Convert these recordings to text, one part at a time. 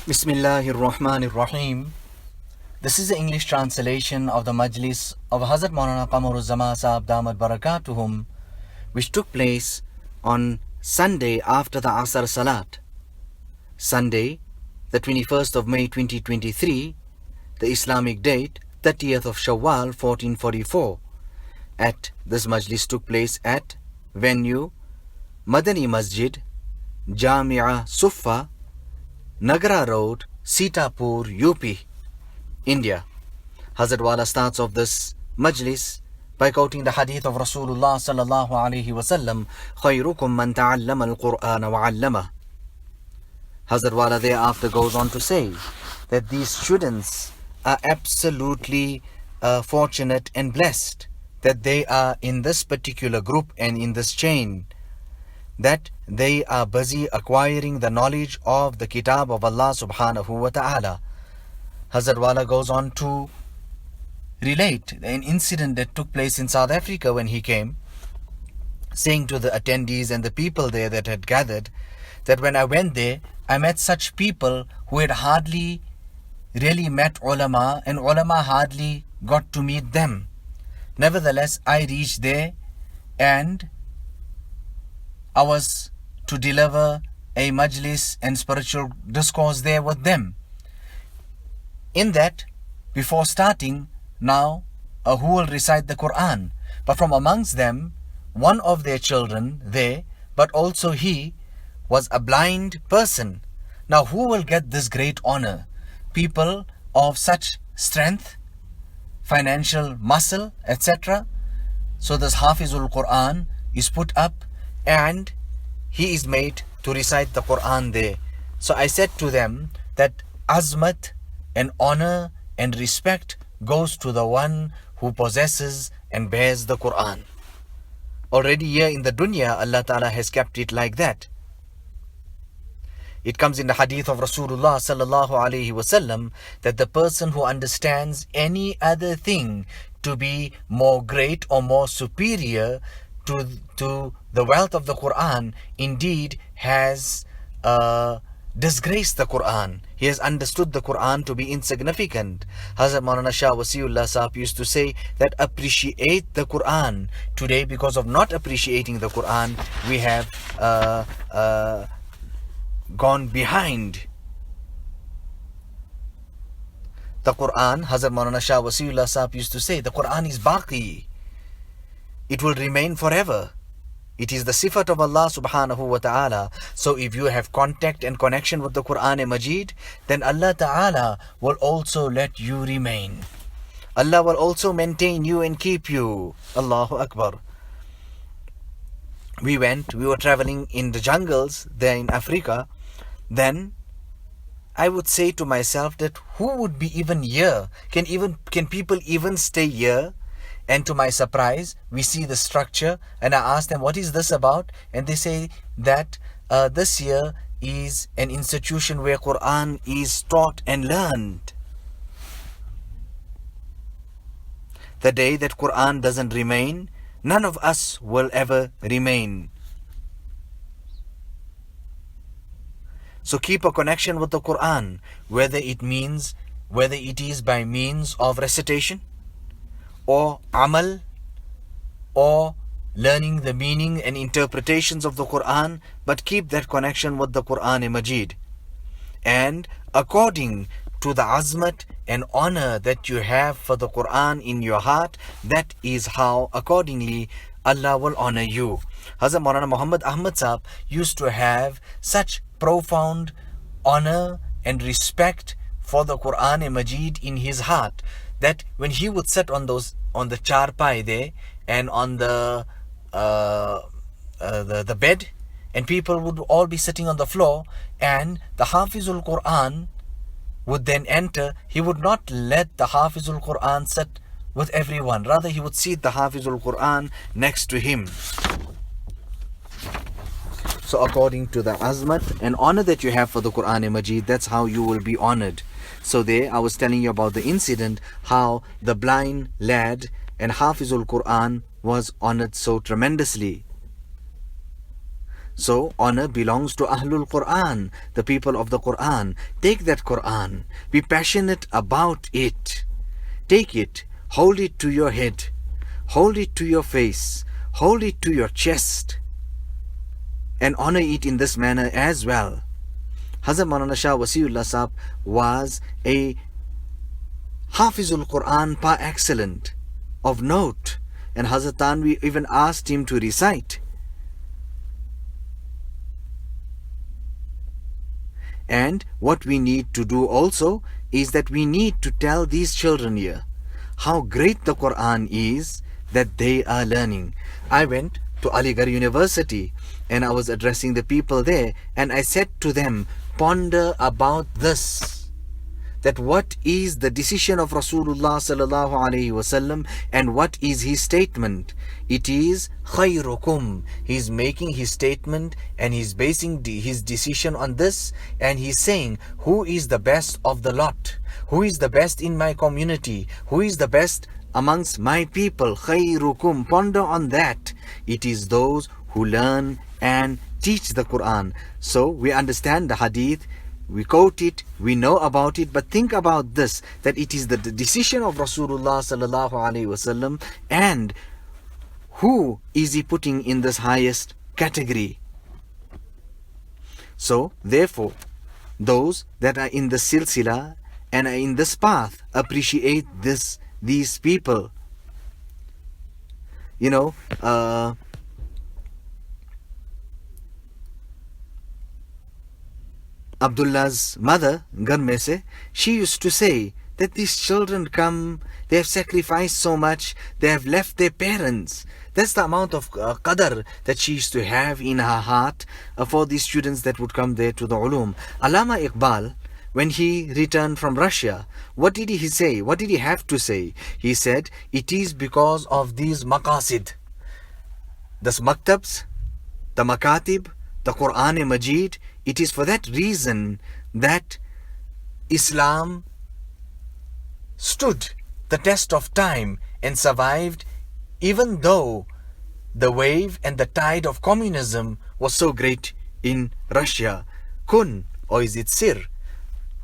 Bismillahir Rahmanir Rahim. This is the English translation of the Majlis of Hazrat Maulana Qamar Uzzaman Saheb Damat Barakatuhum, which took place on Sunday after the Asr Salat. Sunday, the 21st of May 2023, the Islamic date, 30th of Shawwal 1444. At this Majlis took place at venue Madani Masjid, Jamia Suffa, Nagara Road, Sitapur, UP, India. Hazrat Wala starts off this Majlis by quoting the hadith of Rasulullah sallallahu alaihi wasallam, "Khayrukum man ta'allama al-Qur'ana wa 'allama." Hazrat Wala thereafter goes on to say that these students are absolutely fortunate and blessed that they are in this particular group and in this chain, that they are busy acquiring the knowledge of the Kitab of Allah subhanahu wa ta'ala. Hazrat Wala goes on to relate an incident that took place in South Africa when he came, saying to the attendees and the people there that had gathered, that when I went there, I met such people who had hardly really met ulama, and ulama hardly got to meet them. Nevertheless, I reached there and I was to deliver a majlis and spiritual discourse there with them. In that, before starting, now who will recite the Quran? But from amongst them, one of their children there, but also he was a blind person. Now who will get this great honor? People of such strength, financial muscle, etc. So this Hafizul Quran is put up and he is made to recite the Quran there. So I said to them that azmat and honor and respect goes to the one who possesses and bears the Quran. Already here in the dunya, Allah Ta'ala has kept it like that. It comes in the hadith of Rasulullah sallallahu alaihi wasallam that the person who understands any other thing to be more great or more superior to the wealth of the Quran, indeed has disgraced the Quran. He has understood the Quran to be insignificant. Hazrat Maulana Shah Wasiullah Sahib used to say that appreciate the Quran. Today, because of not appreciating the Quran, we have gone behind. The Quran, Hazrat Maulana Shah Wasiullah Sahib used to say, the Quran is baqi. It will remain forever. It is the sifat of Allah subhanahu wa ta'ala. So if you have contact and connection with the Quran Majid, then Allah ta'ala will also let you remain. Allah will also maintain you and keep you. Allahu Akbar. We were traveling in the jungles there in Africa. Then I would say to myself that who would be even here? Can people even stay here? And to my surprise, we see the structure, and I ask them, what is this about? And they say that this here is an institution where Quran is taught and learned. The day that Quran doesn't remain, none of us will ever remain. So keep a connection with the Quran, whether it is by means of recitation, or amal, or learning the meaning and interpretations of the Quran, but keep that connection with the Quran Majid. And according to the azmat and honor that you have for the Quran in your heart, that is how accordingly Allah will honor you. Hazrat Maulana Muhammad Ahmad Sahib used to have such profound honor and respect for the Quran Majid in his heart, that when he would sit on the charpai there and on the bed, and people would all be sitting on the floor, and the Hafizul Quran would then enter, he would not let the Hafizul Quran sit with everyone. Rather, he would seat the Hafizul Quran next to him. So according to the azmat and honor that you have for the Quran Majid, that's how you will be honored. So there, I was telling you about the incident, how the blind lad and Hafizul Quran was honored so tremendously. So honor belongs to Ahlul Quran, the people of the Quran. Take that Quran, be passionate about it. Take it, hold it to your head, hold it to your face, hold it to your chest, and honor it in this manner as well. Hazrat Maulana Shah Wasiullah Sahab was a Hafizul Quran par excellent, of note, and Hazrat Tanvi even asked him to recite. And what we need to do also is that we need to tell these children here how great the Quran is that they are learning. I went to Aligarh University and I was addressing the people there, and I said to them, ponder about this, that what is the decision of Rasulullah sallallahu alaihi wasallam and what is his statement. It is khayrukum. He's making his statement and he's basing his decision on this, and he's saying who is the best of the lot, who is the best in my community, who is the best amongst my people. Khayrukum, ponder on that. It is those who learn and teach the Quran. So we understand the hadith, we quote it, we know about it, but think about this, that it is the decision of Rasulullah sallallahu alaihi wasallam, and who is he putting in this highest category. So therefore, those that are in the silsila and are in this path appreciate these people. You know, Abdullah's mother, Garme se, she used to say that these children come, they have sacrificed so much, they have left their parents. That's the amount of qadr that she used to have in her heart for these students that would come there to the ulum. Allama Iqbal, when he returned from Russia, what did he say? What did he have to say? He said, it is because of these maqasid, the maktabs, the makatib, the Quran Majid. It is for that reason that Islam stood the test of time and survived, even though the wave and the tide of communism was so great in Russia. Kun, or is it sir?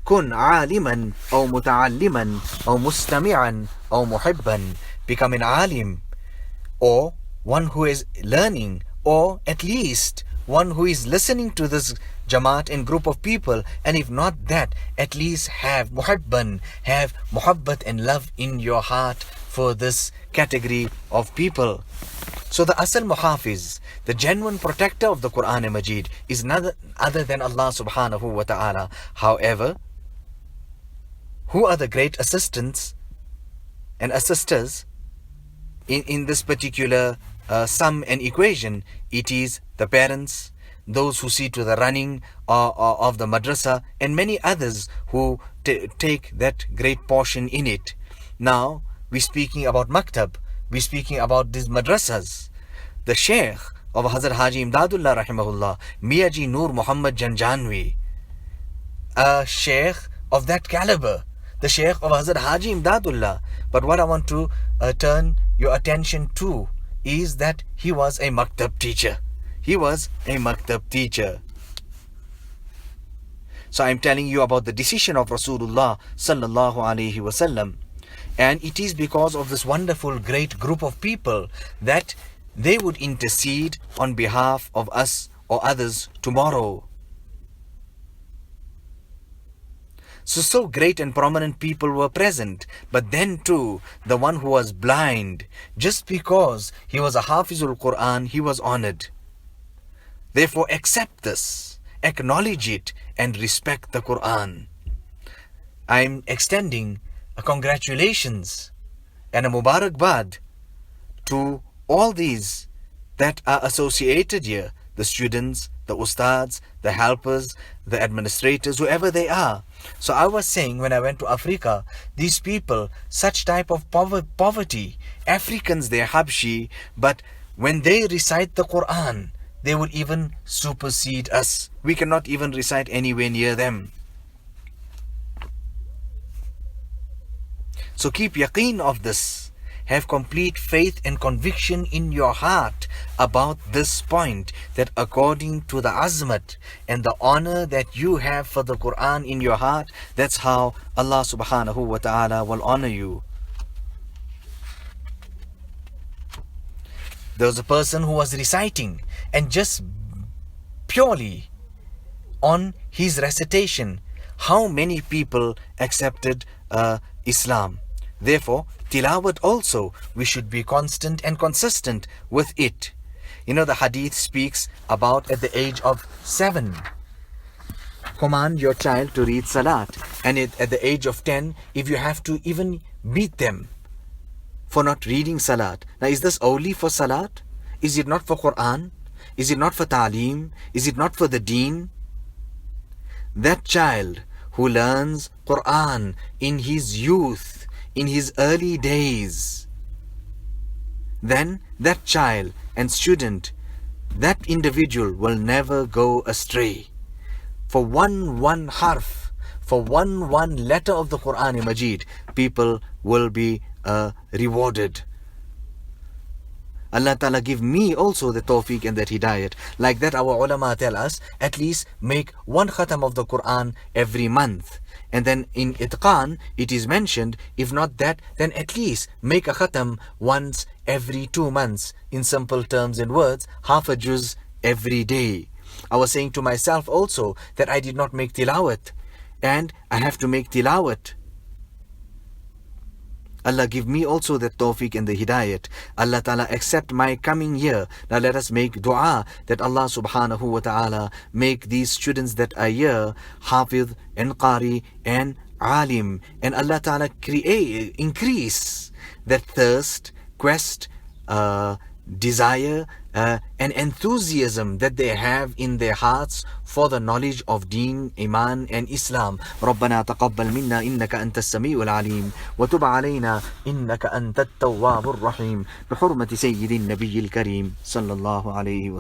Kun aliman, or muta'alliman, or mustami'an, or muhibban. Become an alim, or one who is learning, or at least one who is listening to this Jamaat and group of people, and if not that, at least have muhibban, have muhabbat and love in your heart for this category of people. So the asal muhafiz, the genuine protector of the Quran Majid, is none other than Allah subhanahu wa ta'ala. However, who are the great assistants and assisters in this particular sum and equation? It is the parents, those who see to the running of the madrasa, and many others who take that great portion in it. Now, we're speaking about maktab, we're speaking about these madrasas. The Sheikh of Hazrat Haji Imdadullah rahimahullah, Miyaji Nur Muhammad Janjanwi, a Sheikh of that caliber, the Sheikh of Hazrat Haji Imdadullah. But what I want to turn your attention to is that he was a maktab teacher. He was a maktab teacher. So I'm telling you about the decision of Rasulullah sallallahu alaihi wasallam, and it is because of this wonderful great group of people that they would intercede on behalf of us or others tomorrow. So great and prominent people were present, but then too, the one who was blind, just because he was a Hafizul Quran, he was honored. Therefore, accept this, acknowledge it, and respect the Quran. I'm extending a congratulations and a Mubarakbad to all these that are associated here, the students, the ustads, the helpers, the administrators, whoever they are. So I was saying, when I went to Africa, these people, such type of poverty, Africans, they're Habshi, but when they recite the Quran, they will even supersede us. We cannot even recite anywhere near them. So keep yaqeen of this. have complete faith and conviction in your heart about this point, that according to the azmat and the honor that you have for the Quran in your heart, that's how Allah subhanahu wa ta'ala will honor you. There was a person who was reciting, and just purely on his recitation, how many people accepted Islam. Therefore, tilawat also, we should be constant and consistent with it. You know, the hadith speaks about at the age of 7, command your child to read salat, and at the age of 10, if you have to even beat them for not reading salat. Now, is this only for salat? Is it not for Quran? Is it not for ta'aleem? Is it not for the deen? That child who learns Quran in his youth, in his early days, then that child and student, that individual will never go astray. For one harf, for one letter of the Quran Majid, people will be rewarded. Allah Ta'ala give me also the tawfiq and that hidayat. Like that, our ulama tell us, at least make one khatam of the Quran every month. And then in itqan, it is mentioned, if not that, then at least make a khatam once every 2 months. In simple terms and words, half a juz every day. I was saying to myself also that I did not make tilawat, and I have to make tilawat. Allah give me also the tawfiq and the hidayat. Allah Ta'ala accept my coming year. Now let us make dua that Allah subhanahu wa ta'ala make these students that are here hafiz and qari and alim. And Allah Ta'ala increase that thirst, quest, desire and enthusiasm that they have in their hearts for the knowledge of Deen, Iman and Islam. ربنا تقبل منا إنك أنت السميع العليم وتب علينا إنك أنت التواب الرحيم بحرمة سيد النبي الكريم صلى الله عليه وسلم.